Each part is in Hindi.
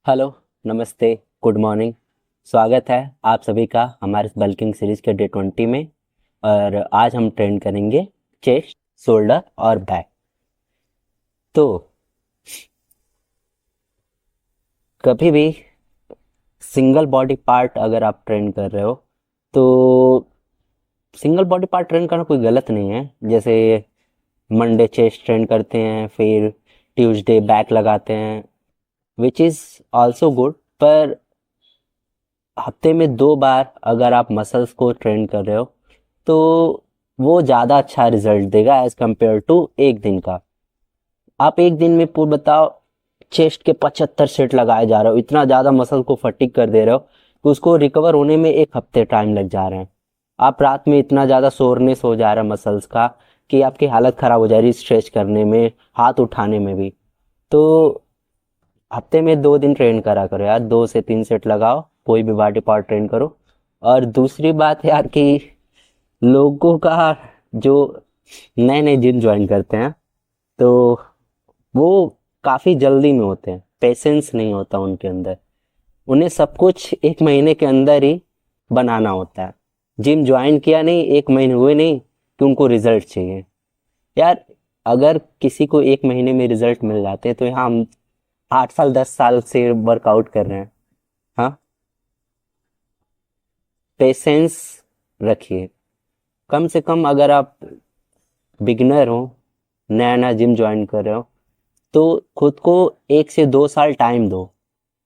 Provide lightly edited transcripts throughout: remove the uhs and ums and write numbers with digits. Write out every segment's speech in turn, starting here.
हेलो, नमस्ते, गुड मॉर्निंग। स्वागत है आप सभी का हमारे इस बल्किंग सीरीज के डे 20 में। और आज हम ट्रेन करेंगे चेस्ट, शोल्डर और बैक। तो कभी भी सिंगल बॉडी पार्ट अगर आप ट्रेन कर रहे हो तो सिंगल बॉडी पार्ट ट्रेन करना कोई गलत नहीं है। जैसे मंडे चेस्ट ट्रेन करते हैं, फिर ट्यूसडे बैक लगाते हैं, विच इज़ आल्सो गुड। पर हफ्ते में 2 बार अगर आप मसल्स को ट्रेन कर रहे हो तो वो ज़्यादा अच्छा रिजल्ट देगा एज कम्पेयर टू एक दिन का। आप एक दिन में पूरा बताओ चेस्ट के 75 सेट लगाए जा रहे हो, इतना ज़्यादा मसल को फटीग कर दे रहे हो कि उसको रिकवर होने में 1 हफ्ते टाइम लग जा रहे हैं। आप रात में इतना ज़्यादा सोरनेस हो जा रहा है मसल्स का कि आपकी हालत ख़राब हो जा रही है स्ट्रेच करने में, हाथ उठाने में भी। तो हफ्ते में 2 दिन ट्रेन करा करो यार, 2 से 3 सेट लगाओ, कोई भी बॉडी पार्ट ट्रेन करो। और दूसरी बात यार कि लोगों का जो नए नए जिम ज्वाइन करते हैं तो वो काफ़ी जल्दी में होते हैं, पेशेंस नहीं होता उनके अंदर। उन्हें सब कुछ 1 महीने के अंदर ही बनाना होता है। जिम ज्वाइन किया नहीं, 1 महीने हुए नहीं कि उनको रिजल्ट चाहिए। यार अगर किसी को 1 महीने में रिजल्ट मिल जाते हैं तो यहाँ हम 8 साल 10 साल से वर्कआउट कर रहे हैं। हाँ, पेशेंस रखिए। कम से कम अगर आप बिगिनर हो, नया नया जिम ज्वाइन कर रहे हो, तो खुद को 1 से 2 साल टाइम दो।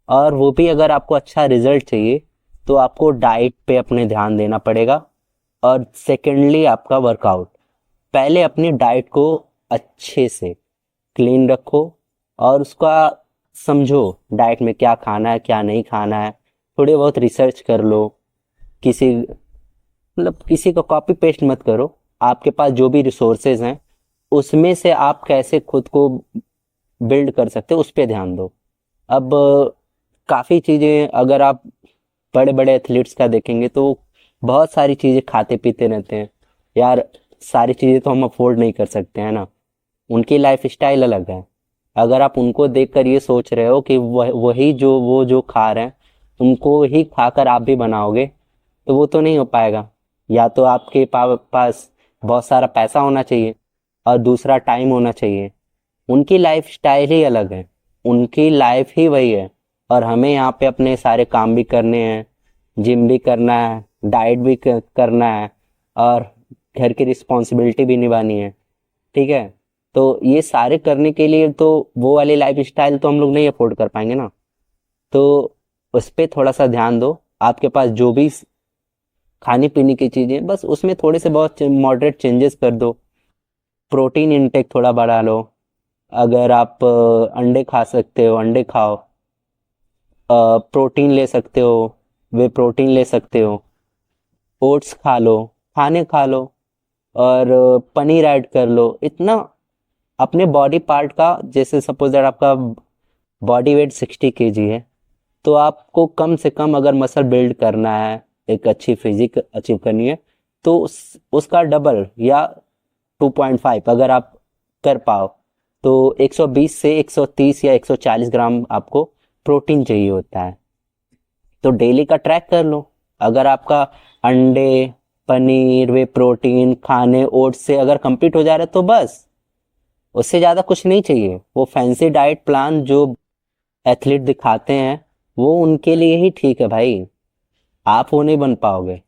और वो भी अगर आपको अच्छा रिजल्ट चाहिए तो आपको डाइट पे अपने ध्यान देना पड़ेगा। और सेकेंडली आपका वर्कआउट। पहले अपनी डाइट को अच्छे से क्लीन रखो और उसका समझो डाइट में क्या खाना है क्या नहीं खाना है। थोड़ी बहुत रिसर्च कर लो। किसी किसी को कॉपी पेस्ट मत करो। आपके पास जो भी रिसोर्सेज हैं उसमें से आप कैसे खुद को बिल्ड कर सकते हो उस पे ध्यान दो। अब काफ़ी चीज़ें अगर आप बड़े बड़े एथलीट्स का देखेंगे तो बहुत सारी चीज़ें खाते पीते रहते हैं। यार सारी चीज़ें तो हम अफोर्ड नहीं कर सकते हैं ना, उनकी लाइफ स्टाइल अलग है। अगर आप उनको देखकर ये सोच रहे हो कि वही जो वो जो खा रहे हैं उनको ही खाकर आप भी बनाओगे तो वो तो नहीं हो पाएगा। या तो आपके पास बहुत सारा पैसा होना चाहिए और दूसरा टाइम होना चाहिए। उनकी लाइफ स्टाइल ही अलग है, उनकी लाइफ ही वही है। और हमें यहाँ पे अपने सारे काम भी करने हैं, जिम भी करना है, डाइट भी करना है और घर की रिस्पॉन्सिबिलिटी भी निभानी है। ठीक है, तो ये सारे करने के लिए तो वो वाली लाइफ स्टाइल तो हम लोग नहीं अफोर्ड कर पाएंगे ना। तो उस पर थोड़ा सा ध्यान दो। आपके पास जो भी खाने पीने की चीज़ें बस उसमें थोड़े से बहुत मॉडरेट चेंजेस कर दो। प्रोटीन इंटेक थोड़ा बढ़ा लो। अगर आप अंडे खा सकते हो अंडे खाओ। प्रोटीन ले सकते हो, वे प्रोटीन ले सकते हो। ओट्स खा लो, खाने खा लो। और पनीर ऐड कर लो। इतना अपने बॉडी पार्ट का, जैसे सपोज दैट आपका बॉडी वेट 60 kg है तो आपको कम से कम अगर मसल बिल्ड करना है, एक अच्छी फिजिक अचीव करनी है तो उसका डबल या 2.5 अगर आप कर पाओ तो 120 से 130 या 140 ग्राम आपको प्रोटीन चाहिए होता है। तो डेली का ट्रैक कर लो। अगर आपका अंडे, पनीर, वे प्रोटीन खाने ओट्स से अगर कंप्लीट हो जा रहा है तो बस, उससे ज़्यादा कुछ नहीं चाहिए। वो फैंसी डाइट प्लान जो एथलीट दिखाते हैं वो उनके लिए ही ठीक है भाई। आप वो नहीं बन पाओगे,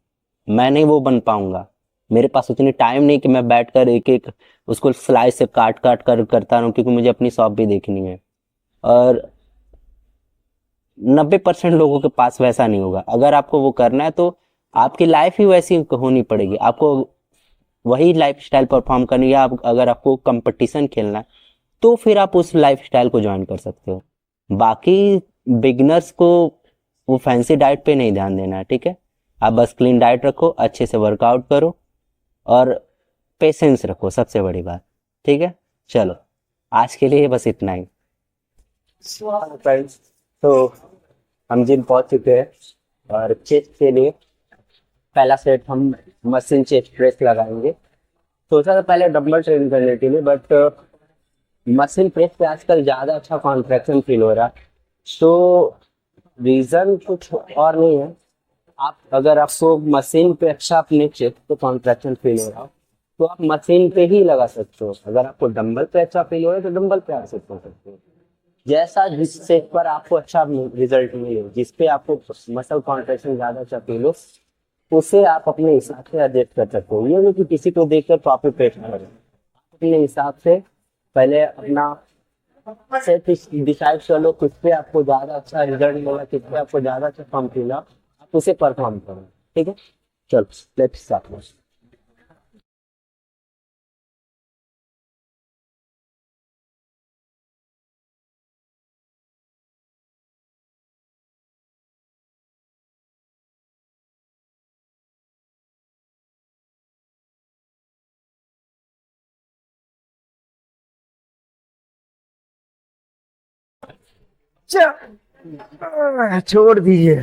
मैं नहीं वो बन पाऊंगा। मेरे पास उतनी टाइम नहीं कि मैं बैठकर एक एक उसको स्लाइस से काट काट कर करता रहूं, क्योंकि मुझे अपनी शॉप भी देखनी है। और 90% लोगों के पास वैसा नहीं होगा। अगर आपको वो करना है तो आपकी लाइफ ही वैसी होनी पड़ेगी। आपको वही लाइफ स्टाइल परफॉर्म करनी है। अगर आपको कंपटीशन खेलना है तो फिर आप उस लाइफ स्टाइल को ज्वाइन कर सकते हो। बाकी बिगनर्स को वो फैंसी डाइट पे नहीं ध्यान देना है। ठीक है, आप बस क्लीन डाइट रखो, अच्छे से वर्कआउट करो और पेशेंस रखो, सबसे बड़ी बात। ठीक है, चलो आज के लिए बस इतना ही। फ्रेंड्स, तो हम जिम पहुंच चुके हैं और चेस्ट के लिए पहला सेट हम मशीन चेस्ट प्रेस लगाएंगे। सोचा था पहले डंबल ट्रेन करने के लिए, बट मशीन प्रेस पे आजकल ज़्यादा अच्छा कॉन्ट्रैक्शन फील हो रहा है। तो रीजन कुछ और नहीं है। आप अगर आपको मशीन पे अच्छा अपने चेस्ट पे कॉन्ट्रैक्शन फील हो रहा हो तो आप मशीन पे ही लगा सकते हो। अगर आपको डंबल पे अच्छा फील हो रहा है तो डंबल पे आप सेट कर सकते हो। जैसा जिस सेट पर आपको अच्छा रिजल्ट मिले, जिस पे आपको मसल कॉन्ट्रैक्शन ज्यादा अच्छा फील हो, उसे आप अपने हिसाब से एडजस्ट कर सकते हो। ये नहीं कि किसी को देखकर कॉपी पेस्ट करें। अपने हिसाब से पहले अपना सेट डिसाइड कर लो, किस पे आपको ज्यादा अच्छा रिजल्ट मिला, किस पे आपको ज्यादा अच्छा फॉर्म मिला, आप उसे परफॉर्म करो। ठीक है, चलो लेट्स स्टार्ट। छोड़ दीजिए।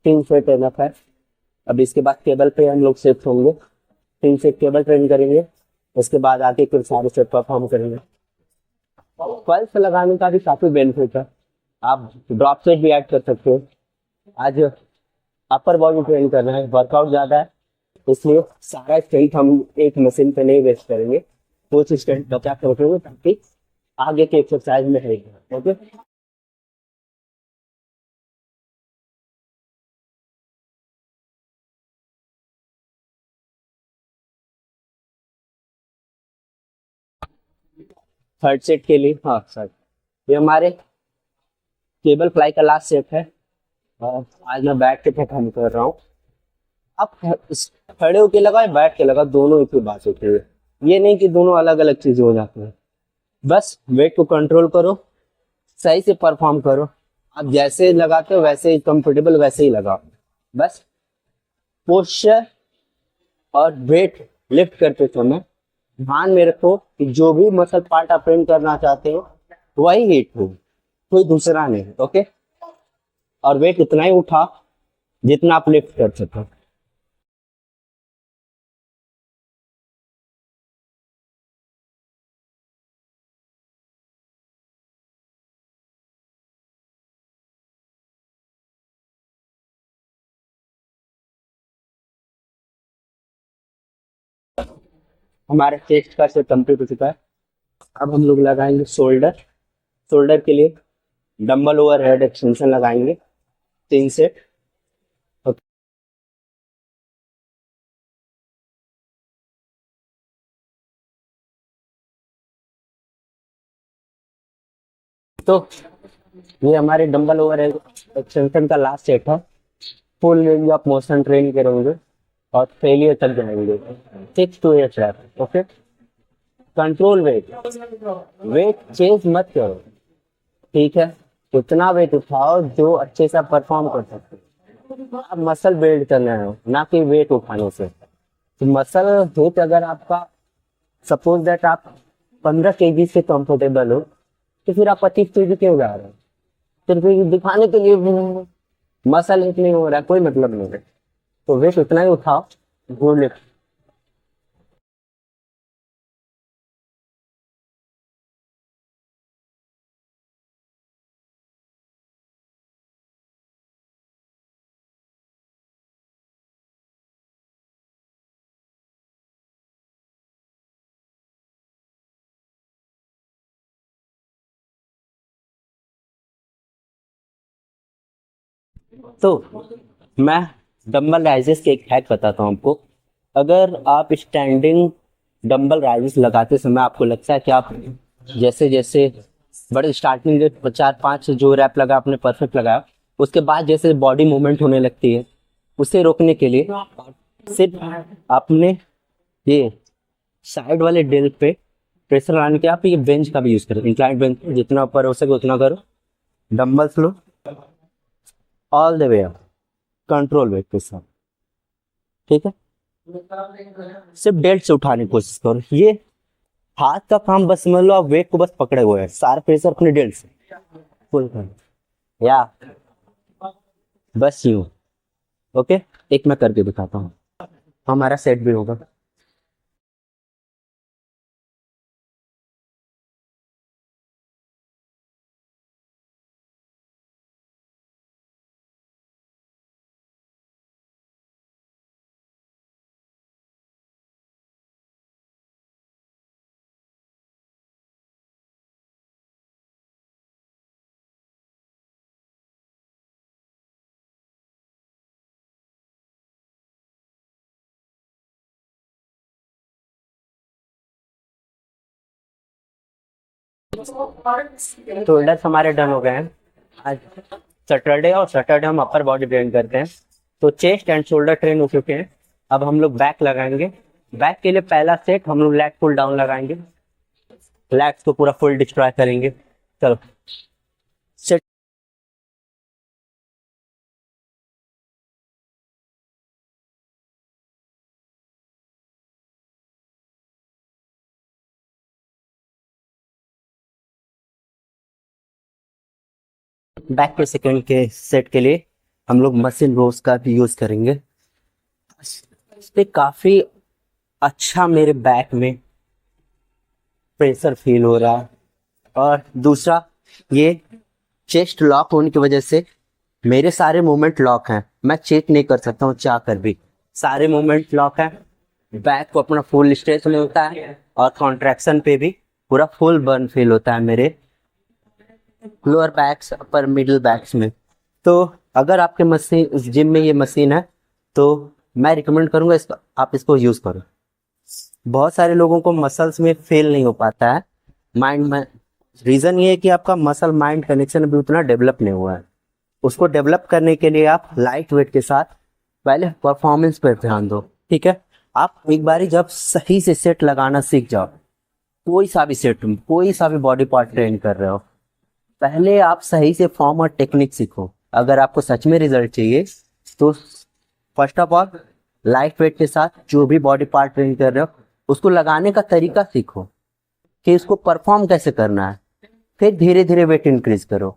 3 सेट एनफ है। अब इसके बाद टेबल पे हम लोग शिफ्ट होंगे। 3 सेट टेबल ट्रेन करेंगे, उसके बाद आके फिर सारे सेट परफॉर्म करेंगे। पल्स लगाने का भी काफी बेनिफिट है। आप ड्रॉप सेट भी ऐड कर सकते हो। आज अपर बॉडी ट्रेन करना है, वर्कआउट ज्यादा है, इसलिए सारा स्ट्रेंथ हम एक मशीन पे नहीं वेस्ट करेंगे। कुछ स्ट्रेंथ बचा के रखेंगे ताकि आगे के एक्सरसाइज में रहेगा। ओके, थर्ड सेट के लिए, हाँ सर, ये हमारे केबल फ्लाई का लास्ट सेट है। और आज मैं बैठ के परफॉर्म कर रहा हूँ। आप खड़े होके लगाए, बैठ के लगा, दोनों एक ही बात होती है। ये नहीं कि दोनों अलग अलग चीजें हो जाती हैं। बस वेट को कंट्रोल करो, सही से परफॉर्म करो। आप जैसे लगाते हो वैसे ही कंफर्टेबल वैसे ही लगाओ। बस पोस्चर और वेट लिफ्ट करते समय ध्यान में रखो कि जो भी मसल पार्ट आप ट्रेन करना चाहते हो वही हिट हो, कोई दूसरा नहीं। ओके, और वेट उतना ही उठा जितना आप लिफ्ट कर सको। हमारा चेस्ट का सेट कंप्लीट हो चुका है। अब हम लोग लगाएंगे शोल्डर। शोल्डर के लिए डंबल ओवर हेड एक्सटेंशन लगाएंगे, 3 सेट। तो ये हमारे डंबल ओवर हेड एक्सटेंशन का लास्ट सेट है। Full range of motion train करेंगे और फेलियर तक जाएंगे, 6 to 8 rep. Okay, control weight, weight change मत करो। ठीक है, उतना वेट उठाओ जो अच्छे से परफॉर्म कर सकते हो। आप मसल बिल्ड करना है ना कि वेट उठाने से। तो मसल वेट अगर आपका सपोज दैट आप 15 kg से कंफर्टेबल हो, तो फिर आप 25 kg क्यों जा रहे हो? सिर्फ ये दिखाने के लिए भी नहीं है। मसल हिट नहीं हो रहा है, कोई मतलब नहीं है। तो वेट उतना ही उठाओ, गुड लिफ्ट। तो मैं डंबल राइजेस के एक हैक बताता हूँ आपको। अगर आप स्टैंडिंग डंबल राइजेस लगाते समय आपको लगता है कि आप जैसे जैसे बड़े स्टार्टिंग के 4-5 जो रैप लगा आपने परफेक्ट लगाया, उसके बाद जैसे बॉडी मूवमेंट होने लगती है, उसे रोकने के लिए सिर्फ आपने ये साइड वाले डेल पे प्रेशर लगाने के, आप ये बेंच का भी यूज करो। इंक्लाइन बेंच जितना ऊपर हो सके उतना करो। डंबल्स लो all the way up, control weight के साथ। ठीक है, सिर्फ बेल्ट से उठाने की कोशिश करो। ये हाथ का काम बस समझ लो, आप वेट को बस पकड़े हुए हैं, सारा प्रेशर अपने डेल्ट से। फुल कर, या बस यूं। ओके, एक मैं करके दिखाता हूँ, हमारा सेट भी होगा। शोल्डर्स हमारे डन हो गए हैं। आज सैटरडे, और सैटरडे हम अपर बॉडी ट्रेन करते हैं, तो चेस्ट एंड शोल्डर ट्रेन हो चुके हैं। अब हम लोग बैक लगाएंगे। बैक के लिए पहला सेट हम लोग लैग पुल डाउन लगाएंगे, लैग्स को पूरा फुल डिस्ट्रॉय करेंगे। चलो सेट। बैक के सेकंड के सेट के लिए हम लोग मशीन रोज का भी यूज करेंगे। इस पे काफी अच्छा मेरे बैक में प्रेशर फील हो रहा है। और दूसरा, ये चेस्ट लॉक होने की वजह से मेरे सारे मूवमेंट लॉक हैं, मैं चेक नहीं कर सकता हूँ चाह कर भी, सारे मूवमेंट लॉक है। बैक को अपना फुल स्ट्रेच में होता है, और कॉन्ट्रैक्शन पे भी पूरा फुल बर्न फील होता है मेरे lower backs, upper middle backs में। तो अगर आपके मशीन जिम में ये मशीन है, तो मैं रिकमेंड करूंगा इसको, आप इसको यूज करो। बहुत सारे लोगों को मसल्स में फेल नहीं हो पाता है माइंड में। रीजन ये है कि आपका मसल माइंड कनेक्शन अभी उतना डेवलप नहीं हुआ है। उसको डेवलप करने के लिए आप लाइट वेट के साथ पहले परफॉर्मेंस पर ध्यान दो, ठीक है। आप एक बारी जब सही से सेट लगाना सीख जाओ, कोई सा भी सेट, कोई सा भी बॉडी पार्ट ट्रेन कर रहे हो, पहले आप सही से फॉर्म और टेक्निक सीखो। अगर आपको सच में रिजल्ट चाहिए, तो first of all light weight के साथ जो भी बॉडी पार्ट ट्रेन कर रहे हो, उसको लगाने का तरीका सीखो कि इसको परफॉर्म कैसे करना है। फिर धीरे धीरे वेट इंक्रीज करो।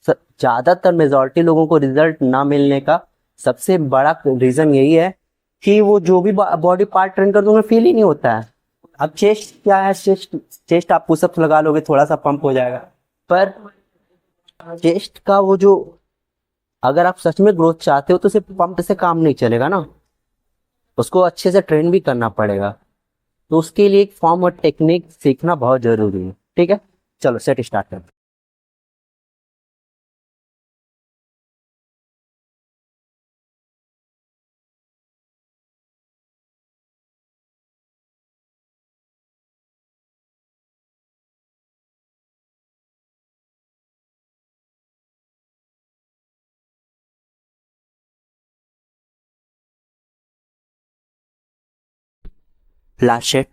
ज्यादातर मेजॉरिटी लोगों को रिजल्ट ना मिलने का सबसे बड़ा रीजन यही है कि वो जो भी बॉडी पार्ट ट्रेन करते हैं उन्हें फील ही नहीं होता है। अब चेस्ट क्या है, चेस्ट चेस्ट आप पुशअप्स लगा लोगे, थोड़ा सा पंप हो जाएगा, पर चेस्ट का वो जो, अगर आप सच में ग्रोथ चाहते हो तो सिर्फ पंप से काम नहीं चलेगा ना, उसको अच्छे से ट्रेन भी करना पड़ेगा। तो उसके लिए एक फॉर्म और टेक्निक सीखना बहुत जरूरी है, ठीक है। चलो सेट स्टार्ट करते हैं। Last set,